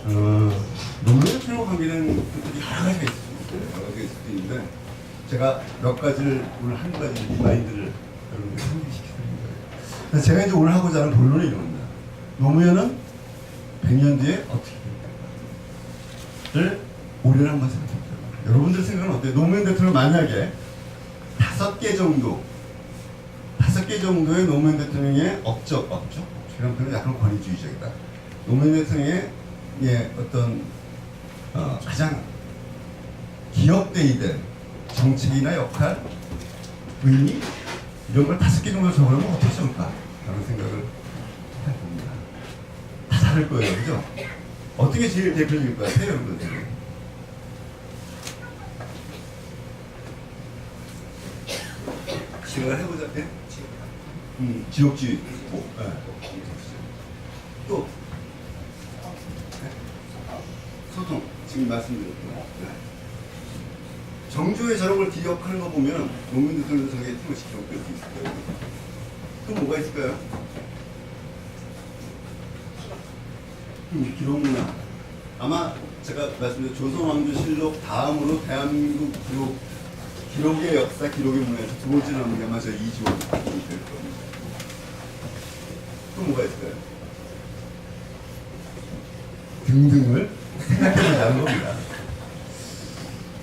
노무현 대통령 관계는 여러 가지가 있을 수 있어요. 여러 가지가 있을 수 있는데 제가 몇 가지를 오늘 한 가지 리마인드를 여러분께 상기시켜드리는 거예요. 그래서 제가 이제 오늘 하고자 하는 본론은 이겁니다. 노무현은 100년 뒤에 어떻게 될까를 올해를 한번 생각해보세요. 여러분들 생각은 어때요? 노무현 대통령 만약에 5개 정도의 노무현 대통령의 업적? 이런 표현은 약간 권위주의적이다. 노무현 대통령의 어떤 가장 기억되이 된 정책이나 역할, 의미 이런 걸 5개 정도 적으려면 어떻게 적을까? 라는 생각을 해봅니다. 다 다를 거예요, 그죠? 어떻게 제일 대표적일 것 같아요, 여러분들? 생각을 해보자. 네? 지역주의. 또 소통. 지금 말씀드렸구나. 네. 정조의 저런 걸 기억하는 거 보면 노무현 대통령 저게 팀을씩 기억될 수 있을 거예요. 또 뭐가 있을까요? 기록문화. 아마 제가 말씀드린 조선왕조실록 다음으로 대한민국 기록의 역사, 기록의 문화에서 두 번째 나오는 게 아마 저 이지원 될 겁니다. 또 뭐가 있을까요? 등등을 생각해보자는 겁니다.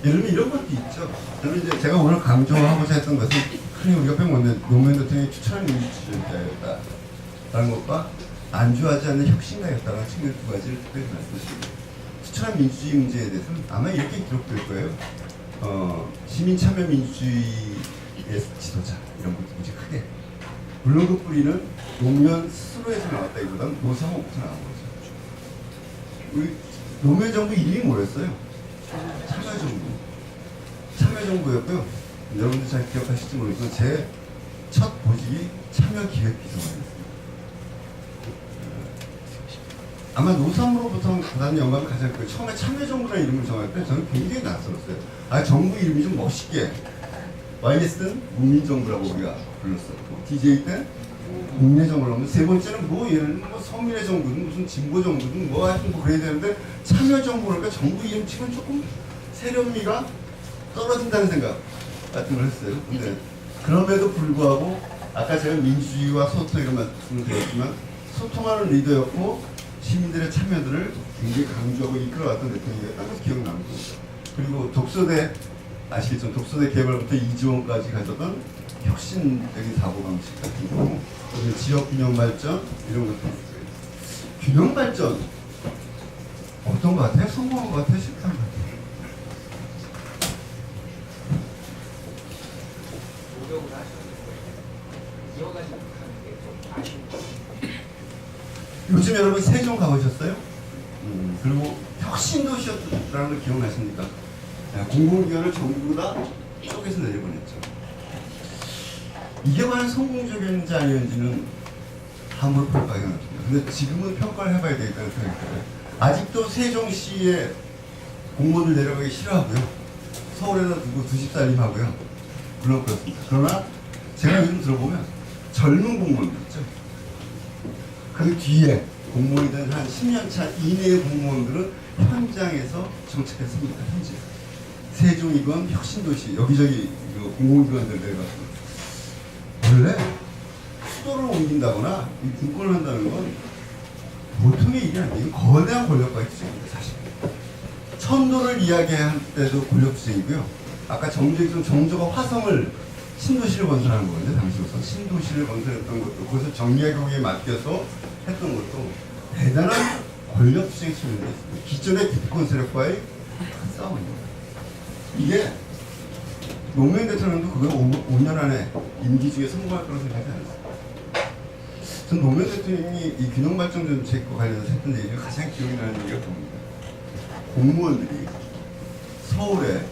예를 들면 이런 것도 있죠. 저는 이제 제가 오늘 강조하고자 했던 것은 흔히 우리가 빼먹는 노무현 대통령이 추천한 민주주의자였다라는 것과 안주하지 않는 혁신가였다라는 측면 두 가지를 특별히 말씀드립니다. 추천한 민주주의 문제에 대해서는 아마 이렇게 기록될 거예요. 시민 참여 민주주의의 지도자 이런 것도 굉장히 크게 물론 그 뿌리는 노무현 스스로에서 나왔다기보다는 노사모부터 나온 거죠. 우리 노무현 정부 이름이 뭐였어요? 참여정부였고요. 여러분들 잘 기억하실지 모르겠지만 제 첫 보직이 참여기획비서관이었어요. 아마 노사모로부터 받은 영감을 가장 그 처음에 참여정부라는 이름을 정할 때 저는 굉장히 낯설었어요. 정부 이름이 좀 멋있게 YS 때는 국민정부라고 우리가 불렀었고 DJ 때 국내정부라고 하면 세 번째는 예를 들면 서민의 정부든 무슨 진보 정부든 하여튼 그래야 되는데 참여정부 그러니까 정부 이름 치고는 조금 세련미가 떨어진다는 생각 같은 걸 했어요. 근데 그럼에도 불구하고 아까 제가 민주주의와 소통 이런 말씀을 드렸지만 소통하는 리더였고 시민들의 참여들을 굉장히 강조하고 이끌어왔던 대통령이었다는 것이 기억나는 겁니다. 그리고 독서대 아시겠죠? 독서대 개발부터 이지원까지 가져던 혁신적인 사고방식 같은 경우 지역 균형 발전 이런 것도 있어요. 균형 발전 어떤 것 같아요? 성공한 것 같아요? 실패한 것 같아요? 노력을 하셨는데 이어가지 못하는 게 좀 아쉬운 것 같아요. 요즘 여러분 세종 가보셨어요? 그리고 혁신도시였다는 걸 기억나십니까? 공공기관을 전부 다 쪼개서 내려보냈죠. 이게 과연 성공적이었는지 아니었는지는 함부로 평가하기가 어렵습니다. 근데 지금은 평가를 해봐야 되겠다는 생각이 들어요. 아직도 세종시에 공무원들 내려가기 싫어하고요. 서울에다 두고 두집살림하고요. 물론 그렇습니다. 그러나 제가 요즘 들어보면 젊은 공무원들 있죠. 그 뒤에 공무원이 된 한 10년차 이내의 공무원들은 현장에서 정책했습니다. 현재 세종이건 혁신도시 여기저기 공공기관들 내려가서 원래 수도를 옮긴다거나 이 분권을 한다는 건 보통의 일이 아니에요. 이건 거대한 권력과의 투쟁입니다. 사실 천도를 이야기할 때도 권력 투쟁이고요. 아까 정조가 화성을 신도시를 건설하는 거거든요. 당시로서 신도시를 건설했던 것도 거기서 정약용에 맡겨서 했던 것도 대단한 권력 투쟁 측면이 있습니다. 기존의 기득권 세력과의 큰 싸움입니다. 이게 노무현 대통령도 그거 5년 안에 임기 중에 성공할 거라고 생각하지 않았어요. 전 노무현 대통령이 이 균형발전 정책과 관련해서 했던 얘기가 가장 기억이 나는 얘기가 그겁니다. 공무원들이 서울에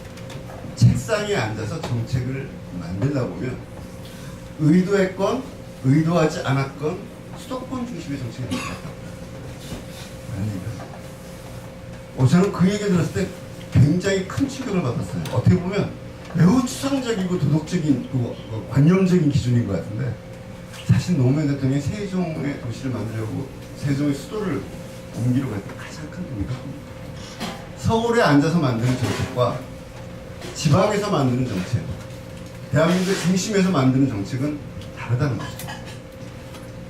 책상에 앉아서 정책을 만들다 보면 의도했건 의도하지 않았건 수도권 중심의 정책이 나왔다고. 저는 그 얘기 들었을 때 굉장히 큰 충격을 받았어요. 어떻게 보면 매우 추상적이고 도덕적인 관념적인 기준인 것 같은데 사실 노무현 대통령이 세종의 도시를 만들려고 세종의 수도를 옮기려고 했던 가장 큰 동기가 서울에 앉아서 만드는 정책과 지방에서 만드는 정책, 대한민국 중심에서 만드는 정책은 다르다는 거죠.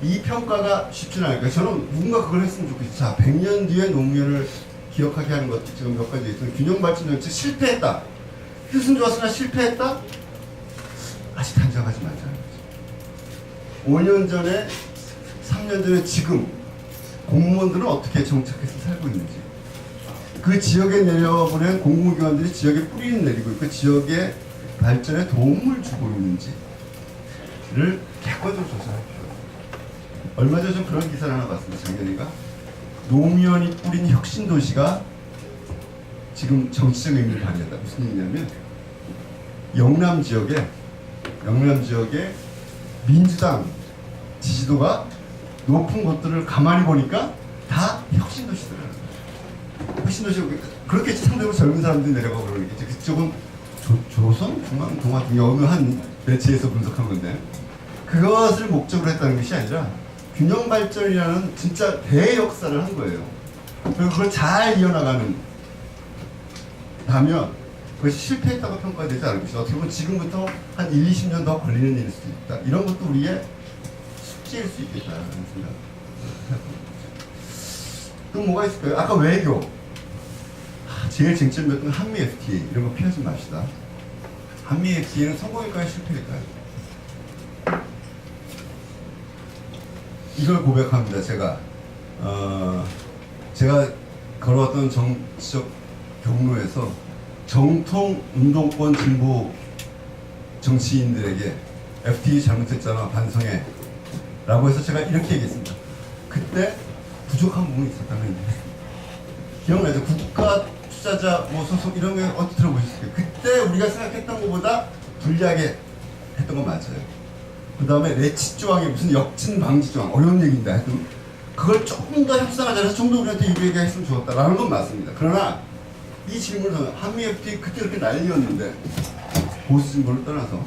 이 평가가 쉽지는 않을 거예요. 저는 누군가 그걸 했으면 좋겠어요. 자, 100년 뒤에 노무현을 기억하게 하는 것도 지금 몇 가지 있어요. 균형 발전 정책 실패했다. 뜻은 좋았으나 실패했다? 아직 단정하지 말자는 거죠. 5년 전에, 3년 전에 지금 공무원들은 어떻게 정착해서 살고 있는지, 그 지역에 내려보낸 공공기관들이 지역에 뿌리를 내리고 있고 지역의 발전에 도움을 주고 있는지를 객관적으로 조사할 필요가 있어요. 얼마 전에 좀 그런 기사를 하나 봤습니다. 작년인가? 노무현이 뿌린 혁신도시가 지금 정치적 의미를 발휘한다. 무슨 얘기냐면 영남 지역에 민주당 지지도가 높은 곳들을 가만히 보니까 다 혁신도시더라고요. 혁신도시, 그렇게 상대적으로 젊은 사람들이 내려가고 그러겠지. 그쪽은 조선, 중앙, 동아 등의 어느 한 매체에서 분석한 건데, 그것을 목적으로 했다는 것이 아니라 균형 발전이라는 진짜 대역사를 한 거예요. 그리고 그걸 잘 이어나가는 다면 그것이 실패했다고 평가되지 않을 것이다. 어떻게 보면 지금부터 한 1, 20년 더 걸리는 일일 수도 있다. 이런 것도 우리의 숙제일 수 있겠다는 생각. 또 뭐가 있을까요? 아까 외교. 제일 쟁점이었던 한미 FTA 이런 거 피하지 맙시다. 한미 FTA는 성공일까요? 실패일까요? 이걸 고백합니다. 제가 걸어왔던 정치적 경로에서 정통 운동권 진보 정치인들에게 FTA 잘못했잖아, 반성해 라고 해서 제가 이렇게 얘기했습니다. 그때 부족한 부분이 있었다는 얘기했습니다. 기억나죠? 국가 투자자 뭐 소속 이런 거 어떻게 들어보셨어요? 그때 우리가 생각했던 것보다 불리하게 했던 건 맞아요. 그 다음에 내치 조항이 무슨 역진 방지 조항, 어려운 얘기인데 하여튼 그걸 조금 더 협상하자면서 좀 더 우리한테 유리하게 했으면 좋았다라는 건 맞습니다. 그러나 이 질문은 한미 FTA 그때 그렇게 난리였는데 보수 진보를 떠나서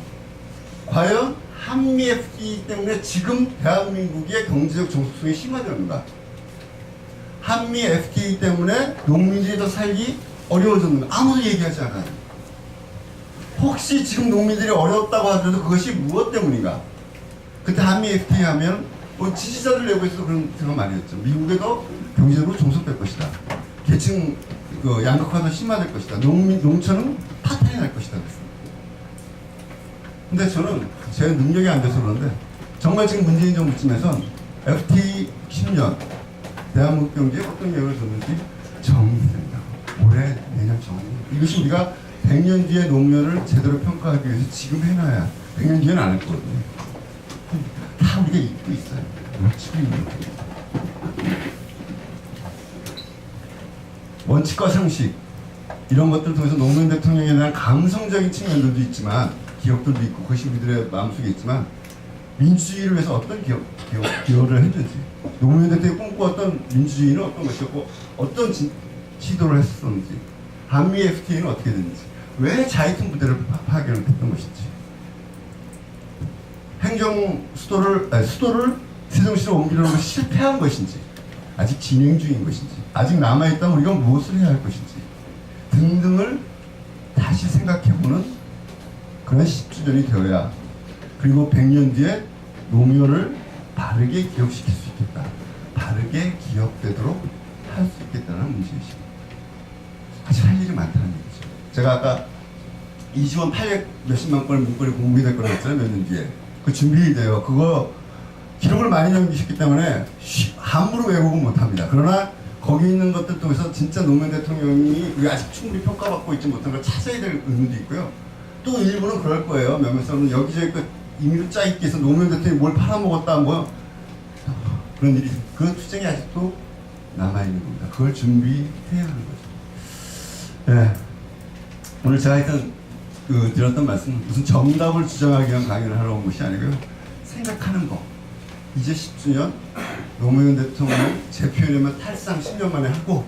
과연 한미 FTA 때문에 지금 대한민국의 경제적 정속성이 심화되는가? 한미 FTA 때문에 농민들이 더 살기 어려워졌는가? 아무도 얘기하지 않아요. 혹시 지금 농민들이 어렵다고 하더라도 그것이 무엇 때문인가? 그때 한미 FTA 하면 뭐 지지자들 내부에서도 그런 생각 많이 했죠. 미국에도 경제적으로 종속될 것이다. 계층 양극화도 심화될 것이다. 농촌은 파탄이 날 것이다. 근데 저는 제 능력이 안 돼서 그런데 정말 지금 문재인 정부쯤에선 FTA 10년 대한민국 경제에 어떤 영향을 줬는지 정리된다고. 올해 내년 정리. 이것이 우리가 100년 뒤에 노무현을 제대로 평가하기 위해서 지금 해놔야 100년 뒤에는 안 할 거거든요. 다 우리가 잊고 있어요. 놓치고 있는 거예요. 원칙과 상식 이런 것들을 통해서 노무현 대통령에 대한 감성적인 측면들도 있지만 기억들도 있고 그것이 우리들의 마음속에 있지만 민주주의를 위해서 어떤 기여를 했는지 노무현 대통령이 꿈꾸었던 민주주의는 어떤 것이었고 어떤 시도를 했었는지 한미 FTA는 어떻게 됐는지 왜 자이툰 부대를 파견을 했던 것인지 행정 수도를 세종시로 옮기려는 것이 실패한 것인지 아직 진행 중인 것인지 아직 남아있다면 우리가 무엇을 해야 할 것인지 등등을 다시 생각해보는 그런 10주년이 되어야 그리고 100년 뒤에 노무현을 바르게 기억시킬 수 있겠다. 바르게 기억되도록 할 수 있겠다는 문제이십니다. 아직 할 일이 많다는 얘기죠. 제가 아까 이지원 800 몇십만 건의 문건이 공개될 거라고 했잖아요. 몇 년 뒤에. 그 준비돼요. 그거 기록을 많이 남기셨기 때문에 함부로 왜곡은 못합니다. 그러나 거기 있는 것들 통해서 진짜 노무현 대통령이 우리가 아직 충분히 평가받고 있지 못한 걸 찾아야 될 의무도 있고요. 또 일부는 그럴 거예요. 몇몇 사람은 여기저기 그 임의로 짜입기 해서 노무현 대통령이 뭘 팔아먹었다 뭐 그런 일이 그 투쟁이 아직도 남아있는 겁니다. 그걸 준비해야 하는 거죠. 네. 오늘 제가 하여튼 드렸던 말씀은 무슨 정답을 주장하기 위한 강연을 하러 온 것이 아니고요. 생각하는 거. 이제 10주년 노무현 대통령 제 표현이면 탈상 10년 만에 하고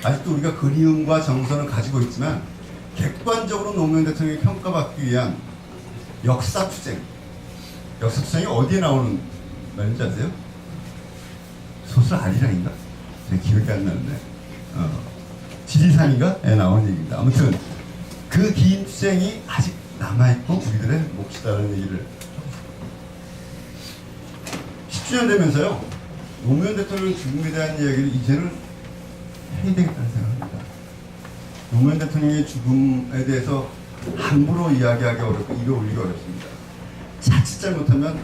아직도 우리가 그리움과 정서는 가지고 있지만 객관적으로 노무현 대통령이 평가받기 위한 역사투쟁. 역사투쟁이 어디에 나오는 말인지 아세요? 소설 아리랑인가? 제 기억이 안 나는데 지리산인가에 나온 얘기입니다. 아무튼 그 긴 투쟁이 아직 남아있고 우리들의 몫이다라는 얘기를 10주년 되면서요, 노무현 대통령 죽음에 대한 이야기를 이제는 해야 되겠다는 생각합니다. 노무현 대통령의 죽음에 대해서 함부로 이야기하기 어렵고 입에 올리기 어렵습니다. 자칫 잘못하면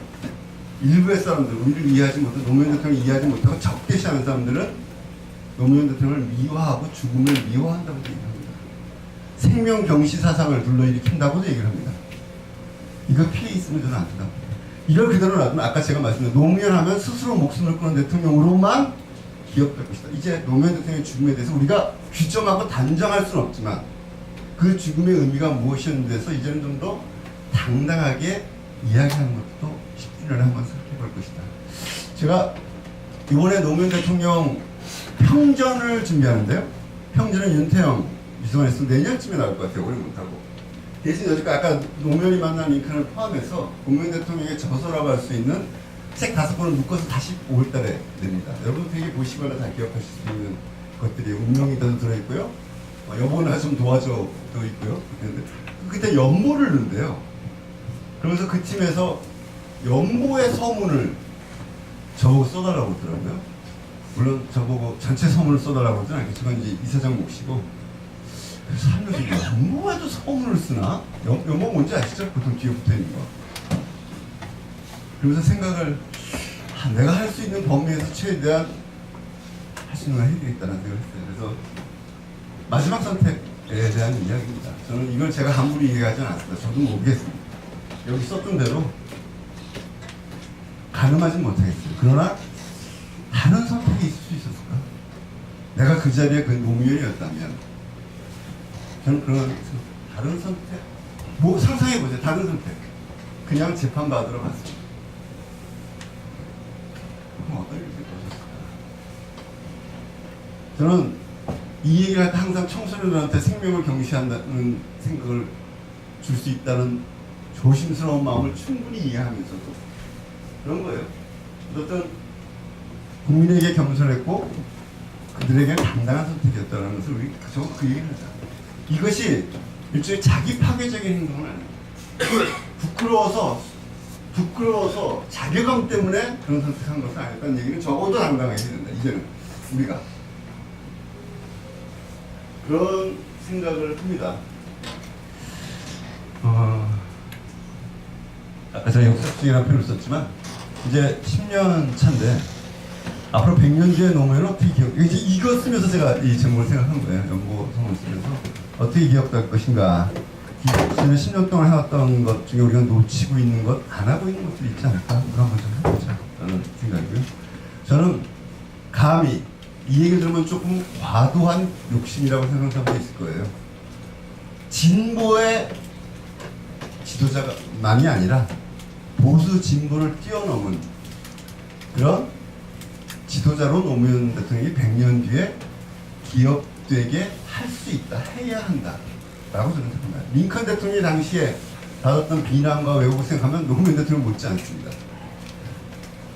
일부의 사람들, 우리를 이해하지 못하고 노무현 대통령을 이해하지 못하고 적대시하는 사람들은 노무현 대통령을 미화하고 죽음을 미화한다고 얘기합니다. 생명 경시 사상을 불러일으킨다고도 얘기를 합니다. 이거 피해 있으면 저는 안 된다고. 이걸 그대로 놔두면 아까 제가 말씀드린 노무현 하면 스스로 목숨을 끊은 대통령으로만 기억될 것이다. 이제 노무현 대통령의 죽음에 대해서 우리가 규정하고 단정할 수는 없지만 그 죽음의 의미가 무엇이었는지에서 이제는 좀 더 당당하게 이야기하는 것도 10주년에 한번 살펴볼 것이다. 제가 이번에 노무현 대통령 평전을 준비하는데요. 평전은 윤태영 미소관에서 내년쯤에 나올 것 같아요. 오래 못하고. 대신 여지까 아까 노무현이 만난 링컨을 포함해서 노무현 대통령의 저서라고 할 수 있는 책 5권을 묶어서 다시 5월달에 냅니다. 여러분 되게 보시거나 다 기억하실 수 있는 것들이 운명이다도 들어있고요. 여보나 좀 도와줘도 있고요. 그때 연보를 넣는데요. 그러면서 그 팀에서 연보의 서문을 저보고 써달라고 그러더라고요. 물론 저보고 전체 서문을 써달라고 그러진 않겠지만 이제 이사장 몫이고, 그래서 살면서 연보에도 서문을 쓰나? 연보 뭔지 아시죠? 보통 뒤에 붙어있는 거. 그러면서 생각을 내가 할 수 있는 범위에서 최대한 할 수 있는 걸 해야겠다는 생각을 했어요. 그래서 마지막 선택에 대한 이야기입니다. 저는 이걸 제가 함부로 얘기하지 않았습니다. 저도 모르겠습니다. 여기 썼던 대로 가늠하진 못하겠어요. 그러나 다른 선택이 있을 수 있었을까? 내가 그 자리에 그 노무현이었다면 저는 그런 다른 선택, 뭐 상상해보세요. 다른 선택. 그냥 재판받으러 갔습니다. 그럼 어떤 일이 보셨을까? 저는 이 얘기를 할 때 항상 청소년들한테 생명을 경시한다는 생각을 줄 수 있다는 조심스러운 마음을 충분히 이해하면서도 그런 거예요. 어떤 국민에게 겸손했고 그들에게 당당한 선택이었다는 것을 우리 그 얘기를 하자. 이것이 일종의 자기 파괴적인 행동은 아니에요. 부끄러워서 자괴감 때문에 그런 선택한 것은 아니었다는 얘기는 적어도 당당하게 해야 된다. 이제는 우리가 그런 생각을 합니다. 아까 제가 역사적이라는 표현을 썼지만 이제 10년 차인데 앞으로 100년 뒤에 노무현은 어떻게 이제 이거 쓰면서 제가 이 제목을 생각한 거예요. 연구 성을 쓰면서 어떻게 기억될 것인가. 지난 10년 동안 해왔던 것 중에 우리가 놓치고 있는 것, 안 하고 있는 것들이 있지 않을까? 그걸 한번 좀 해보자 라는 생각이고요. 저는 감히 이 얘기를 들으면 조금 과도한 욕심이라고 생각할 수 있을 거예요. 진보의 지도자만이 아니라 보수 진보를 뛰어넘은 그런 지도자로 노무현 대통령이 100년 뒤에 기억되게 할 수 있다, 해야 한다 라고 저는 생각합니다. 링컨 대통령이 당시에 받았던 비난과 왜곡을 생각하면 노무현 대통령 못지 않습니다.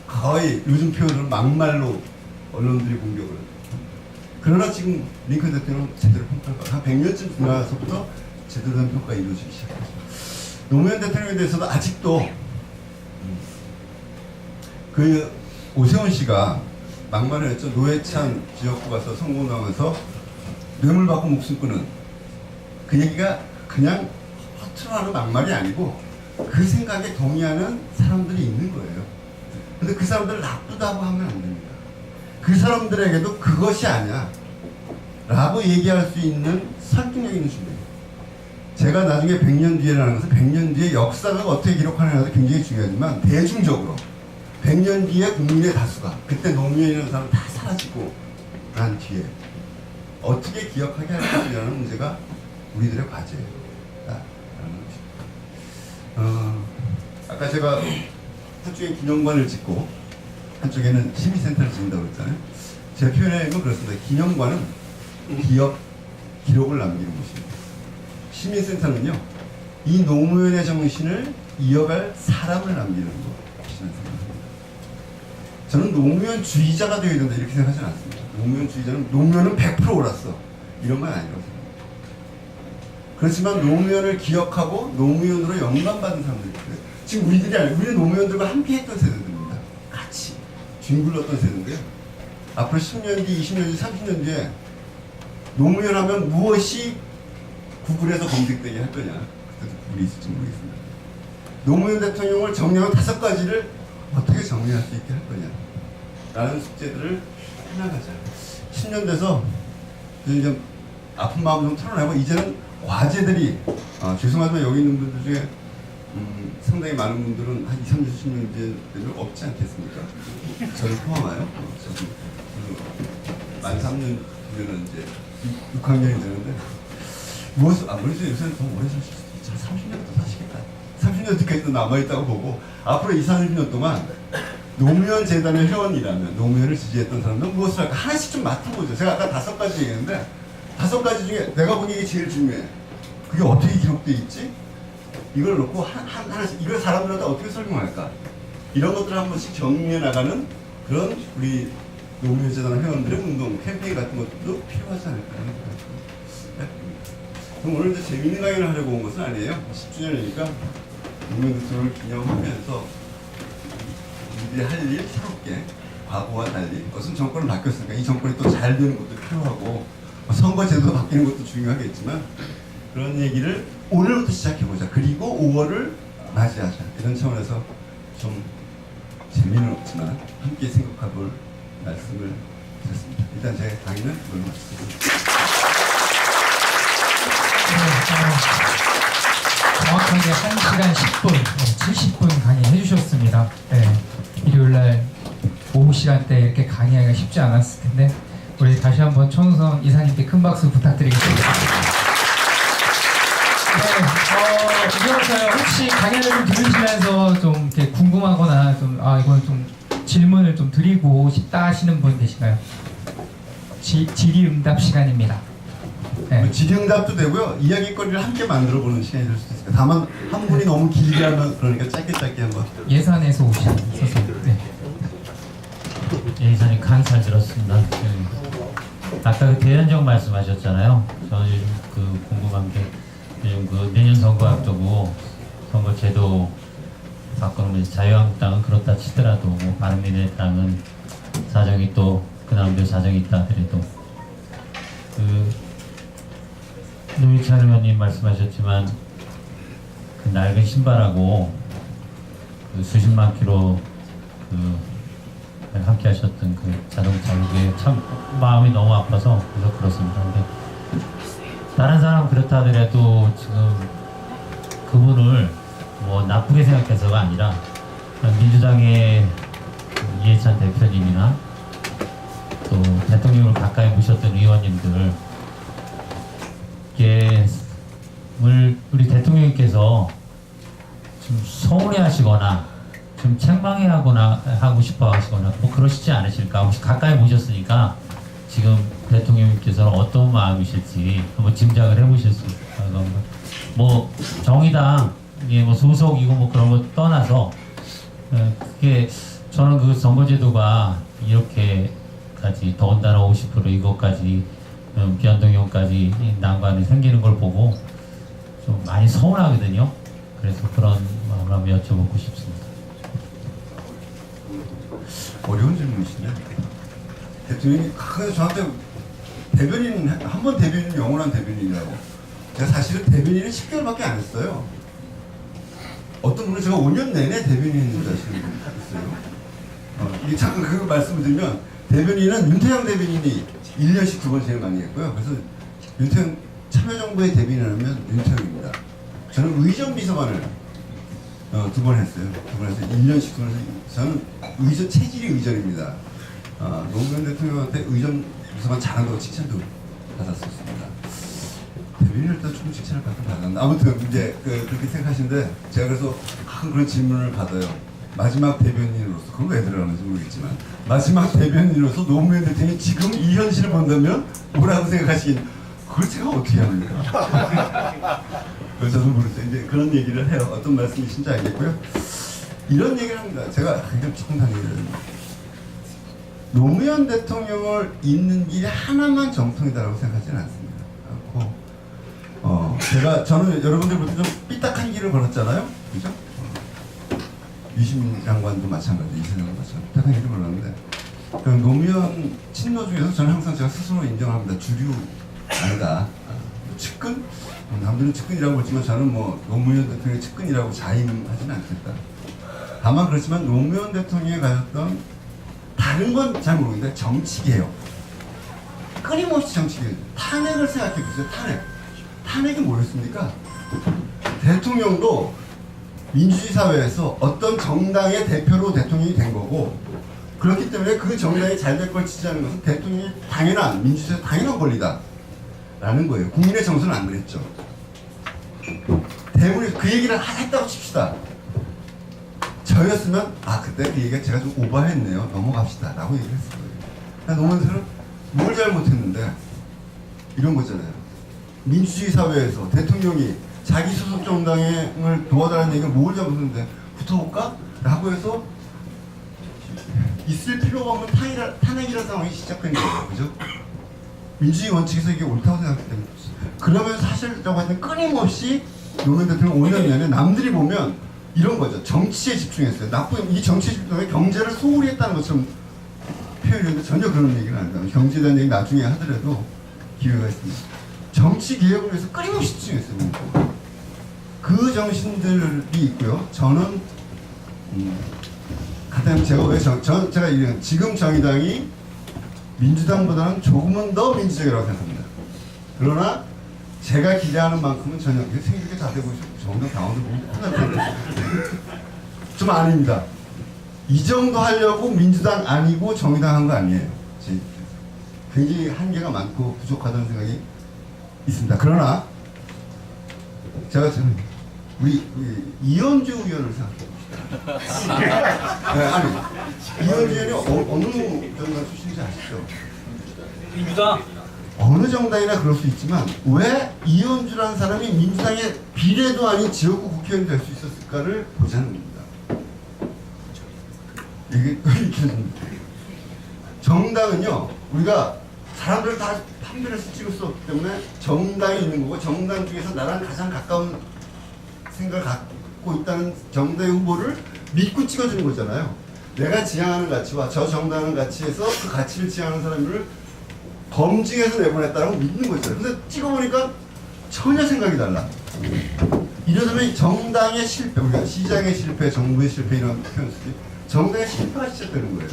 거의 요즘 표현으로 막말로 언론들이 공격을 해요. 그러나 지금 링컨 대통령은 제대로 평가를 받고 한 100년쯤 지나서부터 제대로 된 평가가 이루어지기 시작했습니다. 노무현 대통령에 대해서도 아직도 그 오세훈 씨가 막말을 했죠. 노회찬 지역구 가서 선거운동하면서 뇌물 받고 목숨 끊은 그 얘기가 그냥 허투루 하는 막말이 아니고 그 생각에 동의하는 사람들이 있는 거예요. 근데 그 사람들을 나쁘다고 하면 안 됩니다. 그 사람들에게도 그것이 아니야 라고 얘기할 수 있는 설득력 있는 준비. 제가 나중에 100년 뒤에라는 것은 100년 뒤에 역사가 어떻게 기록하느냐도 굉장히 중요하지만 대중적으로 100년 뒤에 국민의 다수가 그때 노무현이라는 사람 다 사라지고 난 뒤에 어떻게 기억하게 할 것이냐는 문제가 우리들의 과제예요. 아까 제가 한쪽에 기념관을 짓고 한쪽에는 시민센터를 짓는다고 그랬잖아요. 제 표현은 그렇습니다. 기념관은 기록을 남기는 곳입니다. 시민센터는요, 이 노무현의 정신을 이어갈 사람을 남기는 곳이라는 생각입니다. 저는 노무현주의자가 되어야 된다 이렇게 생각하지는 않습니다. 노무현주의자는 노무현은 100% 옳았어 이런 건 아니라고 생각합니다. 그렇지만 노무현을 기억하고 노무현으로 영감받은 사람들이 있어요. 지금 우리는 노무현들과 함께 했던 세대들입니다. 같이 뒹굴렀던 세대인데요. 앞으로 10년 뒤, 20년 뒤, 30년 뒤에 노무현 하면 무엇이 구글에서 검색되게 할 거냐. 그때도 구글이 있을지 모르겠습니다. 노무현 대통령을 정리하면 5가지를 어떻게 정리할 수 있게 할 거냐. 라는 숙제들을 해나가자. 10년 돼서 이제 아픈 마음 좀 털어내고 이제는 과제들이 죄송하지만 여기 있는 분들 중에 상당히 많은 분들은 한 20, 30년 뒤에는 없지 않겠습니까? 저를 포함하여 저도 만 3년 뒤면은 이제 6학년이 되는데 무엇을 아무래도 요새는 더 오래 사실 수도 있죠. 30년 더 사시겠다. 30년 뒤까지도 남아있다고 보고 앞으로 20, 30년 동안 노무현 재단의 회원이라면 노무현을 지지했던 사람들은 무엇을 할까 하나씩 좀 맡아보죠. 제가 아까 5가지 얘기했는데 5가지 중에 내가 보기에 이게 제일 중요해. 그게 어떻게 기록되어 있지? 이걸 놓고 하나씩 이걸 사람들한테 어떻게 설명할까? 이런 것들을 한 번씩 정리해 나가는 그런 우리 노무현 재단 회원들의 운동 캠페인 같은 것도 필요하지 않을까 하는 생각입니다. 그럼 오늘 이제 재미있는 강연을 하려고 온 것은 아니에요. 10주년이니까 노무현 대통령을 기념하면서 우리들이 할 일 새롭게 과거와 달리 무슨 정권은 바뀌었으니까 이 정권이 또 잘 되는 것도 필요하고 선거제도 바뀌는 것도 중요하겠지만 그런 얘기를 오늘부터 시작해보자. 그리고 5월을 맞이하자. 이런 차원에서 좀 재미는 없지만 함께 생각해볼 말씀을 드렸습니다. 일단 제 강의는 이걸로 마치겠습니다. 정확하게 1시간 10분, 70분 강의해 주셨습니다. 네, 일요일날 오후 시간대 이렇게 강의하기가 쉽지 않았을 텐데 우리 다시 한번 천우선 이사님께 큰 박수 부탁드리겠습니다. 네, 이제부터요 혹시 강연을 좀 들으시면서 좀 이렇게 궁금하거나 좀 이건 좀 질문을 좀 드리고 싶다 하시는 분 계신가요? 질의응답 시간입니다. 네. 질의응답도 되고요. 이야기거리를 함께 만들어보는 시간이 될 수도 있습니다. 다만 한 분이 너무 길게 하면 그러니까 짧게 한번. 예산에서 오신 선생님. 네. 예산이 잘 들었습니다. 아까 그 대연정 말씀하셨잖아요. 저는 요즘 그 궁금한 게 요즘 그 내년 선거 앞두고 선거제도 바꾸는 자유한국당은 그렇다 치더라도 뭐 바른미래당은 사정이 또 그나마도 사정이 있다 하더라도 그 노회찬 의원님 말씀하셨지만 그 낡은 신발하고 그 수십만 킬로 그 함께 하셨던 그 자동차 그게 참 마음이 너무 아파서 그래서 그렇습니다. 근데 다른 사람은 그렇다 하더라도 지금 그분을 뭐 나쁘게 생각해서가 아니라 민주당의 이해찬 대표님이나 또 대통령을 가까이 모셨던 의원님들 이게 우리 대통령님께서 좀 서운해하시거나 좀 책망하고 싶어 하시거나 뭐 그러시지 않으실까. 혹시 가까이 모셨으니까 지금 대통령님께서는 어떤 마음이실지 한번 짐작을 해보실 수 있을까요? 뭐 정의당 뭐 소속이고 뭐 그런 거 떠나서 그게 저는 그 선거제도가 이렇게까지 더군다나 50% 이것까지 변동형까지 난관이 생기는 걸 보고 좀 많이 서운하거든요. 그래서 그런 마음을 한번 여쭤보고 싶습니다. 어려운 질문이시네. 대통령이 저한테 대변인 한 번 대변인 영원한 대변인이라고. 제가 사실은 대변인은 10개월밖에 안 했어요. 어떤 분은 제가 5년 내내 대변인 하시는 분 있어요. 이게 잠깐 그 말씀을 드리면 대변인은 윤태영 대변인이 1년씩 2번 제일 많이 했고요. 그래서 윤태영 참여정부의 대변인이라면 윤태영입니다. 저는 의전 비서관을 2번 했어요. 2번 해서 1년씩 2번 해서 저는 의전 체질이 의전입니다. 노무현 대통령한테 의전 비서관 잘한다고 칭찬도 받았었습니다. 대변인을 일단 조금 칭찬을 받았는데 아무튼 이제 그렇게 생각하시는데 제가 그래서 그런 질문을 받아요. 마지막 대변인으로서 그건 왜 들어가는지 모르겠지만 마지막 대변인으로서 노무현 대통령이 지금 이 현실을 본다면 뭐라고 생각하시긴 그걸 제가 어떻게 합니까? 그래서 저도 모르겠어요. 이제 그런 얘기를 해요. 어떤 말씀이신지 알겠고요. 이런 얘기를 합니다. 제가 굉장히 조금 당연히 노무현 대통령을 잇는 길이 하나만 정통이다라고 생각하지는 않습니다. 저는 여러분들부터 좀 삐딱한 길을 걸었잖아요, 그죠? 유시민 장관도 마찬가지, 이세정도 마찬가지, 삐딱한 길을 걸었는데, 그 노무현 친노 중에서 저는 항상 제가 스스로 인정합니다. 주류 아니다. 측근? 남들은 측근이라고 보지만 저는 뭐 노무현 대통령의 측근이라고 자임하지는 않겠다. 다만 그렇지만 노무현 대통령이 가졌던 다른 건 잘 모르겠는데 정치개혁, 끊임없이 정치개혁, 탄핵을 생각해 보세요. 탄핵이 뭐였습니까? 대통령도 민주주의 사회에서 어떤 정당의 대표로 대통령이 된 거고, 그렇기 때문에 그 정당이 잘 될 걸 지지하는 것은 대통령이 당연한, 민주주의에서 당연한 권리다 라는 거예요. 국민의 정서는 안 그랬죠. 대부분 그 얘기를 했다고 칩시다. 저였으면 그때 그 얘기가 제가 좀 오버했네요, 넘어갑시다 라고 얘기를 했을 거예요. 노무현 대통령은 뭘 잘못했는데 이런 거잖아요. 민주주의 사회에서 대통령이 자기 소속 정당을 도와달라는 얘기를 뭘 잘못했는데 붙어볼까? 라고 해서 있을 필요가 없는 탄핵이라는 상황이 시작된 거예요. 그죠? 민주주의 원칙에서 이게 옳다고 생각했기 때문에. 그러면서 하시려고 했던 끊임없이 노무현 대통령 5년 내내 남들이 보면 이런 거죠. 정치에 집중했어요. 이 정치에 집중해 경제를 소홀히 했다는 것처럼 표현했는데 전혀 그런 얘기는 안 해요. 경제에 대한 얘기 나중에 하더라도 기회가 있습니다. 정치 개혁을 위해서 끊임없이 집중했어요. 그 정신들이 있고요. 저는 가장 제가 제가 이런 지금 정의당이 민주당보다는 조금은 더 민주적이라고 생각합니다. 그러나 제가 기대하는 만큼은 전혀 생각이 다 되고 정당 당원들 보면 좀 아닙니다. 이 정도 하려고 민주당 아니고 정의당 한 거 아니에요. 굉장히 한계가 많고 부족하다는 생각이 있습니다. 그러나 제가 저는 우리 이현주 의원을 생각해 봅시다. 네, 아니 이현주 의원이 어느 정당 출신인지 아시죠? 민주당. 어느 정당이나 그럴 수 있지만 왜 이현주라는 사람이 민주당의 비례도 아닌 지역구 국회의원이 될 수 있었을까를 보자는 겁니다. 이게 정당은요, 우리가 사람들을 다 판별해서 찍을 수 없기 때문에 정당이 있는 거고, 정당 중에서 나랑 가장 가까운 생각을 갖고 있다는 정당의 후보를 믿고 찍어주는 거잖아요. 내가 지향하는 가치와 저 정당하는 가치에서 그 가치를 지향하는 사람을 검증해서 내보냈다고 믿는 거죠. 근데 찍어보니까 전혀 생각이 달라. 이러다면 정당의 실패, 우리가 시장의 실패, 정부의 실패 이런 표현 쓰지, 정당의 실패가 시작되는 거예요.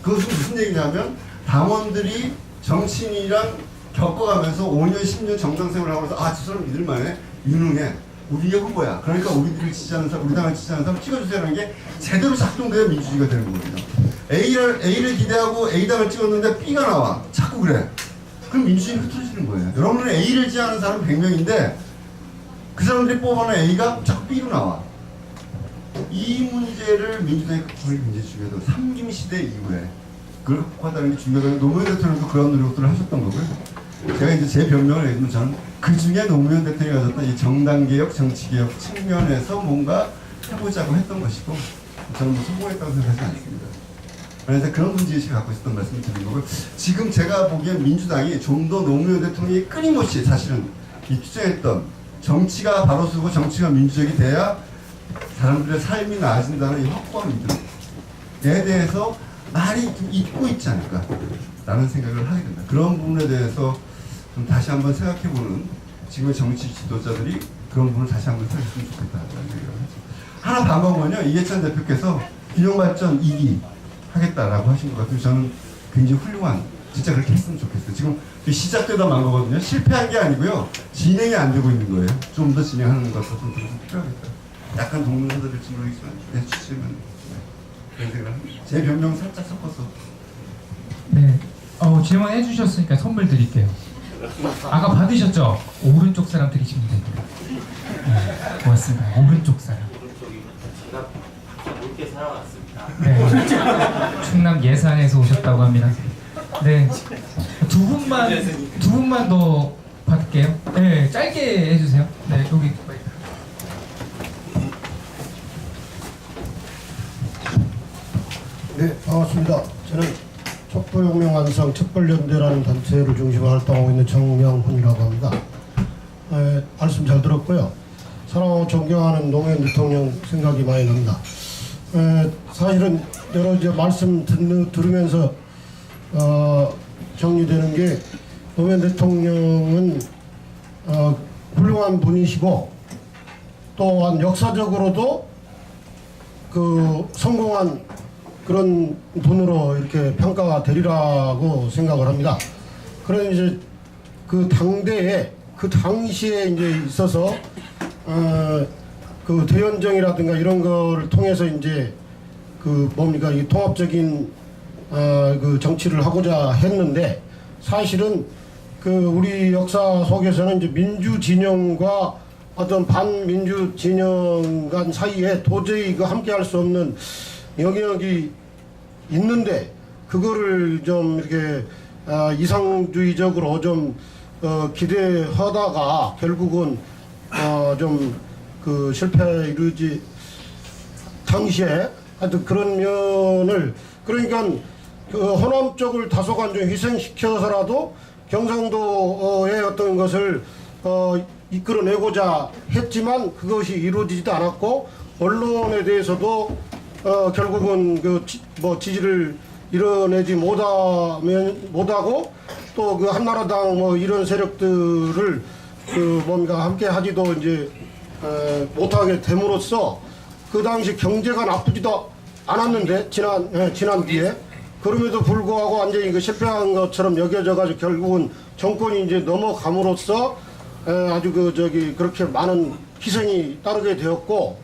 그것은 무슨 얘기냐면 당원들이 정치인이랑 겪어가면서 5년, 10년 정당 생활을 하면서 저 사람 믿을만해, 유능해, 우리의 후보야. 그러니까 우리들을 지지하는 사람, 우리 당을 지지하는 사람 찍어주세요라는 게 제대로 작동돼야 민주주의가 되는 거예요. A를 기대하고 A당을 찍었는데 B가 나와. 자꾸 그래. 그럼 민주주의는 흐트러지는 거예요. 여러분은 A를 지지하는 사람 100명인데 그 사람들이 뽑아낸 A가 자꾸 B로 나와. 이 문제를 민주당이 극복이 굉장히 중요하다고. 삼김시대 이후에 그걸 극복하다는 게 중요하다고. 노무현 대통령도 그런 노력들을 하셨던 거고요. 제가 이제 제 변명을 내리면 저는 그 중에 노무현 대통령이 가졌던 이 정당개혁, 정치개혁 측면에서 뭔가 해보자고 했던 것이고, 저는 뭐 성공했다고 생각하지 않습니다. 그래서 그런 문제의식을 갖고 있었던 말씀을 드린 거고, 지금 제가 보기엔 민주당이 좀 더 노무현 대통령이 끊임없이 사실은 이 투쟁했던 정치가 바로 서고 정치가 민주적이 돼야 사람들의 삶이 나아진다는 이 확고한 믿음에 대해서 많이 좀 잊고 있지 않을까 라는 생각을 하게 됩니다. 그런 부분에 대해서 좀 다시 한번 생각해보는 지금의 정치 지도자들이 그런 부분을 다시 한번 생각했으면 좋겠다는 생각을 하죠. 하나 반가운 건요, 이해찬 대표께서 균형발전 2기 하겠다라고 하신 것 같아요. 저는 굉장히 훌륭한, 진짜 그렇게 했으면 좋겠어요. 지금 시작되다 만 거거든요. 실패한 게 아니고요, 진행이 안 되고 있는 거예요. 좀 더 진행하는 것 같아서 좀 필요하겠다. 약간 동문서들일지 모르겠지만 해주시면 그런 생각을 합니다. 제 변명 살짝 섞어서. 네, 질문해 주셨으니까 선물 드릴게요. 아까 받으셨죠? 오른쪽 사람 드리시면 됩니다. 네, 고맙습니다. 오른쪽 사람. 제가 넓게 살아왔습니다. 네, 충남 예산에서 오셨다고 합니다. 네, 두 분만 더 받을게요. 네, 짧게 해주세요. 네, 여기. 네, 반갑습니다. 저는 촛불혁명 완성 촛불연대라는 단체를 중심으로 활동하고 있는 정명훈이라고 합니다. 말씀 잘 들었고요. 사랑하고 존경하는 노무현 대통령 생각이 많이 납니다. 사실은 여러 이제 말씀 들으면서 정리되는 게 노무현 대통령은 훌륭한 분이시고 또한 역사적으로도 그 성공한 그런 분으로 이렇게 평가가 되리라고 생각을 합니다. 그런 이제 그 당대에 그 당시에 이제 있어서 그 대연정이라든가 이런 거를 통해서 이제 그 뭡니까 이 통합적인 그 정치를 하고자 했는데 사실은 그 우리 역사 속에서는 이제 민주 진영과 어떤 반민주 진영 간 사이에 도저히 그 함께할 수 없는 영역이 있는데 그거를 좀 이렇게 이상주의적으로 좀 기대하다가 결국은 좀 그 실패에 이르지 당시에 하여튼 그런 면을 그러니까 그 호남 쪽을 다소간 좀 희생시켜서라도 경상도의 어떤 것을 이끌어내고자 했지만 그것이 이루어지지도 않았고 언론에 대해서도 결국은 그 지지를 이뤄내지 못하고 또 그 한나라당 뭐 이런 세력들을 그 뭔가 함께 하지도 이제 못하게 됨으로써 그 당시 경제가 나쁘지도 않았는데 지난 뒤에 그럼에도 불구하고 완전히 그 실패한 것처럼 여겨져 가지고 결국은 정권이 이제 넘어감으로써 아주 그렇게 많은 희생이 따르게 되었고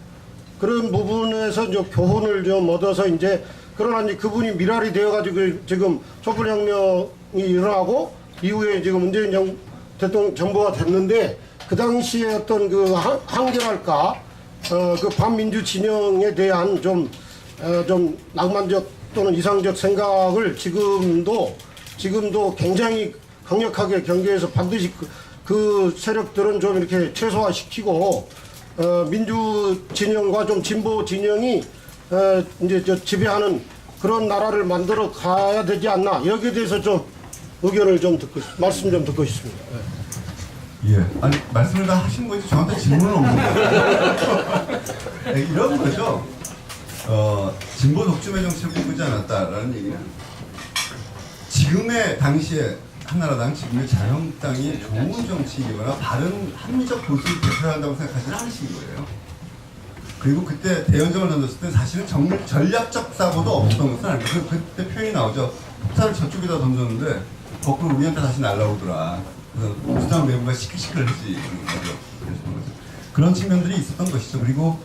그런 부분에서 이제 교훈을 좀 얻어서 이제 그러나 이제 그분이 미랄이 되어가지고 지금 촛불혁명이 일어나고 이후에 지금 문재인 대통령 정부가 됐는데 그 당시에 어떤 그 한계랄까 그 반민주 진영에 대한 좀 낭만적 또는 이상적 생각을 지금도 굉장히 강력하게 경계해서 반드시 그 세력들은 좀 이렇게 최소화시키고 민주 진영과 좀 진보 진영이 이제 지배하는 그런 나라를 만들어 가야 되지 않나 여기에 대해서 좀 의견을 좀 말씀 좀 듣고 싶습니다. 예, 아니 말씀을 다 하신 거지 저한테 질문은 없는 거예요. 네, 이런 거죠. 진보 독점의 정치를 꿈꾸지 않았다라는 얘기는 지금의 당시에 한나라당, 지금의 자유한국당이 좋은 정치이거나 바른 합리적 보수를 대표한다고 생각하지는 않으신 거예요. 그리고 그때 대연정을 던졌을 때 사실은 전략적 사고도 없었던 것은 아니고 그때 표현이 나오죠. 폭탄을 저쪽에다 던졌는데 거꾸로 우리한테 다시 날라오더라. 그래서 민주당 내부가 시끌시끌해지 그런 측면들이 있었던 것이죠. 그리고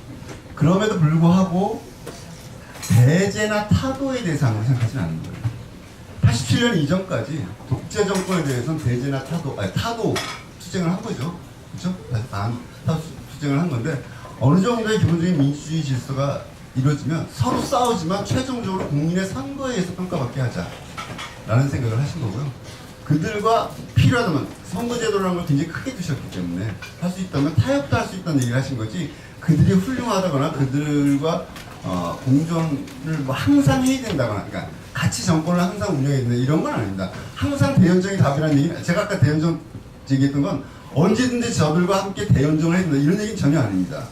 그럼에도 불구하고 대제나 타도의 대상으로 생각하지는 않는 거예요. 87년 이전까지 독재 정권에 대해서는 대제나 타도 투쟁을 한 거죠. 그렇죠? 타도 투쟁을 한 건데 어느 정도의 기본적인 민주주의 질서가 이루어지면 서로 싸우지만 최종적으로 국민의 선거에 의해서 평가받게 하자라는 생각을 하신 거고요. 그들과 필요하다면 선거제도라는 걸 굉장히 크게 두셨기 때문에 할 수 있다면 타협도 할 수 있다는 얘기를 하신 거지 그들이 훌륭하다거나 그들과 공존을 뭐 항상 해야 된다거나 그러니까 같이 정권을 항상 운영해야 된다 이런 건 아닙니다. 항상 대연정이 답이라는 얘기는 제가 아까 대연정 얘기했던 건 언제든지 저들과 함께 대연정을 해야 된다 이런 얘기는 전혀 아닙니다.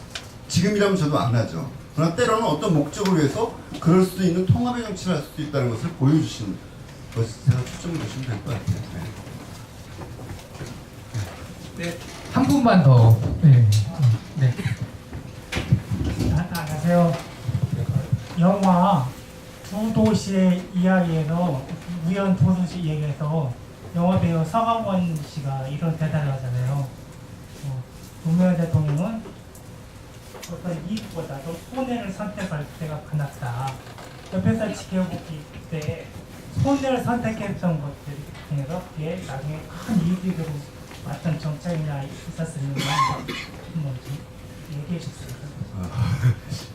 지금이라면 저도 안 하죠. 그러나 때로는 어떤 목적을 위해서 그럴 수도 있는 통합의 정치를 할 수도 있다는 것을 보여주시는 것이 제가 초점을 두시면 될 것 같아요. 네, 한 분만 더. 네. 안녕하세요. 영화 두 도시의 이야기에서 우연 두 도시 얘기에서 영화 배우 서강원 씨가 이런 대답을 하잖아요. 노무현 대통령은 어떤 이익보다도 손해를 선택할 때가 끝났다. 옆에서 지켜보기 때 손해를 선택했던 것들 중에서 그게 나중에 큰 이익이 되고 어떤 정책이나 있었으면 한번 얘기해 주세요.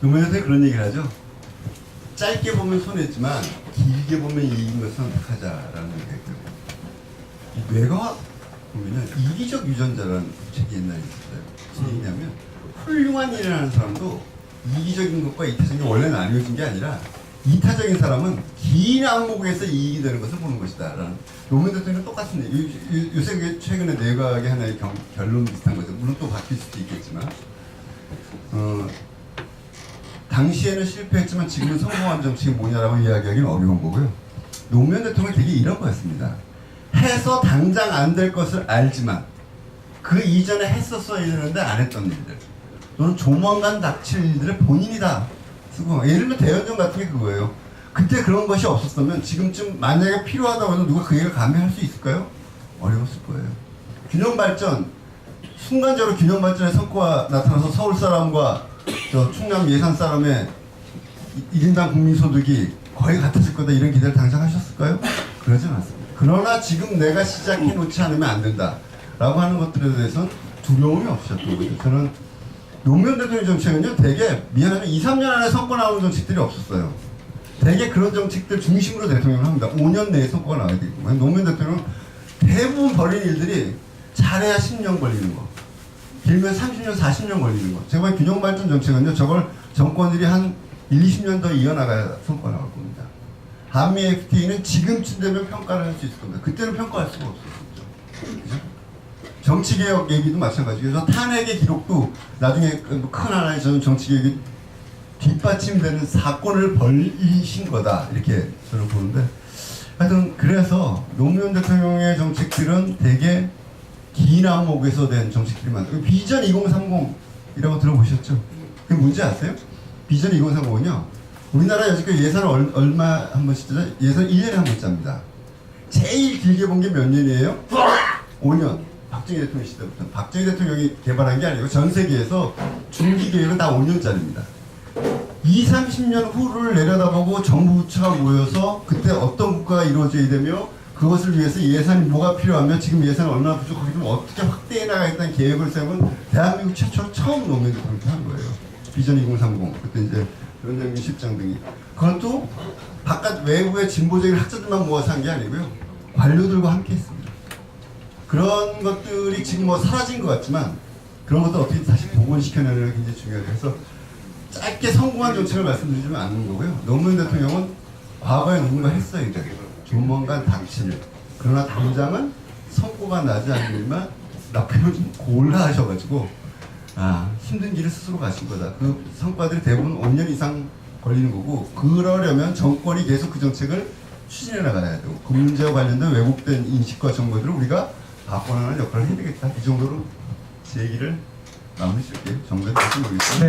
노무현 대통령이 그런 얘기를 하죠. 짧게 보면 손해지만 길게 보면 이익인 것을 선택하자라는 얘기가 있거든요. 이 뇌과학 보면은 이기적 유전자라는 책이 옛날에 있었어요. 무슨 얘기냐면 훌륭한 일을 하는 사람도 이기적인 것과 이타적인 게 원래 나뉘어진 게 아니라 이타적인 사람은 긴 안목에서 이익이 되는 것을 보는 것이다. 라는 노무현 대통령은 똑같습니다. 요새 최근에 내각의 하나의 결론 비슷한 거죠. 물론 또 바뀔 수도 있겠지만 당시에는 실패했지만 지금은 성공한 정책이 뭐냐라고 이야기하기는 어려운 거고요. 노무현 대통령이 되게 이런 거였습니다. 해서 당장 안 될 것을 알지만 그 이전에 했었어야 되는데 안 했던 일들 또는 조만간 닥칠 일들을 본인이 다 쓰고 예를 들면 대연정 같은 게 그거예요. 그때 그런 것이 없었다면 지금쯤 만약에 필요하다고 해도 누가 그 얘기를 감히 할 수 있을까요? 어려웠을 거예요. 균형발전 순간적으로 균형발전의 성과가 나타나서 서울 사람과 저 충남 예산 사람의 1인당 국민소득이 거의 같아질 거다 이런 기대를 당장 하셨을까요? 그러진 않습니다. 그러나 지금 내가 시작해 놓지 않으면 안 된다 라고 하는 것들에 대해서는 두려움이 없으셨던 거죠. 저는 노무현 대통령 정책은요 되게 미안하면 2, 3년 안에 성과 나오는 정책들이 없었어요. 되게 그런 정책들 중심으로 대통령을 합니다. 5년 내에 성과가 나와야 되고 노무현 대통령은 대부분 벌인 일들이 잘해야 10년 걸리는 거 길면 30년, 40년 걸리는 거. 제가 균형발전 정책은요 저걸 정권들이 한 1, 20년 더 이어나가야 성과가 나올 겁니다. 한미 FTA는 지금쯤 되면 평가를 할 수 있을 겁니다. 그때는 평가할 수가 없었죠. 그죠? 정치개혁 얘기도 마찬가지고요. 탄핵의 기록도 나중에 큰 하나의 저는 정치개혁이 뒷받침되는 사건을 벌이신 거다 이렇게 저는 보는데 하여튼 그래서 노무현 대통령의 정책들은 되게 긴 안목에서 된 정책들이 많아요. 비전 2030이라고 들어보셨죠? 그게 뭔지 아세요? 비전 2030은요 우리나라 여지까지 예산을 얼마 한 번씩 짜죠? 예산 1년에 한 번 짭니다. 제일 길게 본 게 몇 년이에요? 5년. 박정희 대통령 시대부터. 박정희 대통령이 개발한 게 아니고 전 세계에서 중기 계획은 다 5년짜리입니다. 20, 30년 후를 내려다보고 정부 부처가 모여서 그때 어떤 국가가 이루어져야 되며 그것을 위해서 예산이 뭐가 필요하며 지금 예산이 얼마나 부족하기 때문에 어떻게 확대해 나가겠다는 계획을 세운 대한민국 최초로 처음 노무현 대통령이 한 거예요. 비전 2030. 그때 이제 위원장님 실장 등이. 그것도 바깥 외부의 진보적인 학자들만 모아서 한 게 아니고요. 관료들과 함께 했습니다. 그런 것들이 지금 뭐 사라진 것 같지만 그런 것도 어떻게 다시 복원시켜내는 게 굉장히 중요해요. 그래서 짧게 성공한 정책을 말씀드리지만 않는 거고요. 노무현 대통령은 과거에 누군가 했어야 돼요. 조만간 닥칠. 그러나 당장은 성과가 나지 않는 일만 나쁘면 좀 골라하셔가지고 힘든 길을 스스로 가신 거다. 그 성과들이 대부분 5년 이상 걸리는 거고 그러려면 정권이 계속 그 정책을 추진해 나가야 되고 그 문제와 관련된 왜곡된 인식과 정보들을 우리가 바꿔나가는 역할을 해야 되겠다. 이 정도로 제 얘기를 마무리 짓을게요. 정답이 될지 모르겠어요. 네.